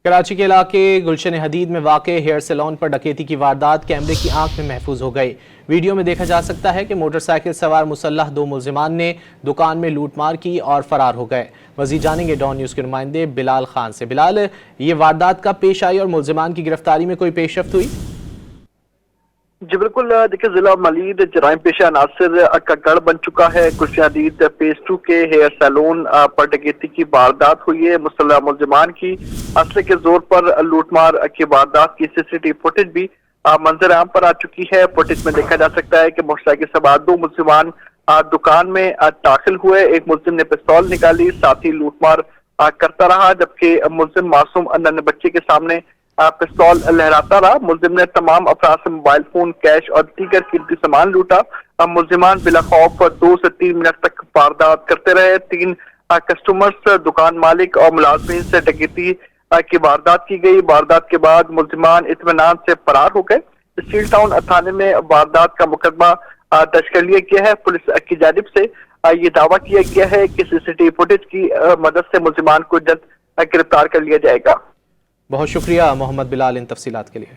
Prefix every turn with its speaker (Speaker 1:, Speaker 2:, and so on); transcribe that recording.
Speaker 1: کراچی کے علاقے گلشن حدید میں واقع ہیئر سیلون پر ڈکیتی کی واردات کیمرے کی آنکھ میں محفوظ ہو گئی۔ ویڈیو میں دیکھا جا سکتا ہے کہ موٹر سائیکل سوار مسلح 2 ملزمان نے دکان میں لوٹ مار کی اور فرار ہو گئے۔ مزید جانیں گے ڈان نیوز کے نمائندے بلال خان سے۔ بلال، یہ واردات کب پیش آئی اور ملزمان کی گرفتاری میں کوئی پیش رفت ہوئی؟
Speaker 2: جی بالکل، دیکھیں ضلع ملید جرائم پیشہ عناصر کا گڑھ بن چکا ہے۔ گلشن حدید فیز 2 کے ہیئر سیلون پر ڈکیتی کی واردات ہوئی ہے۔ مسلح ملزمان کی اسلحے کے زور پر لوٹ مار کی واردات کی CCTV فوٹیج بھی منظر عام پر آ چکی ہے۔ فوٹیج میں دیکھا جا سکتا ہے کہ موٹر سائیکل سوار 2 ملزمان دکان میں داخل ہوئے۔ ایک ملزم نے پستول نکالی، ساتھ ہی لوٹ مار کرتا رہا، جبکہ ملزم معصوم ننھے بچے کے سامنے پستول لہراتا رہا۔ ملزم نے تمام افراد سے موبائل فون، کیش اور دیگر قیمتی سامان لوٹا۔ ملزمان بلا خوف 2 سے 3 منٹ تک واردات کرتے رہے۔ 3 کسٹمرز، دکان مالک اور ملازمین سے ڈکیتی کی واردات کی گئی۔ واردات کے بعد ملزمان اطمینان سے فرار ہو گئے۔ اسٹیل ٹاؤن تھانے میں واردات کا مقدمہ درج کر لیا گیا ہے۔ پولیس کی جانب سے یہ دعویٰ کیا گیا ہے کہ CCTV فوٹیج کی مدد سے ملزمان کو جلد گرفتار کر لیا جائے گا۔
Speaker 1: بہت شکریہ محمد بلال ان تفصیلات کے لیے۔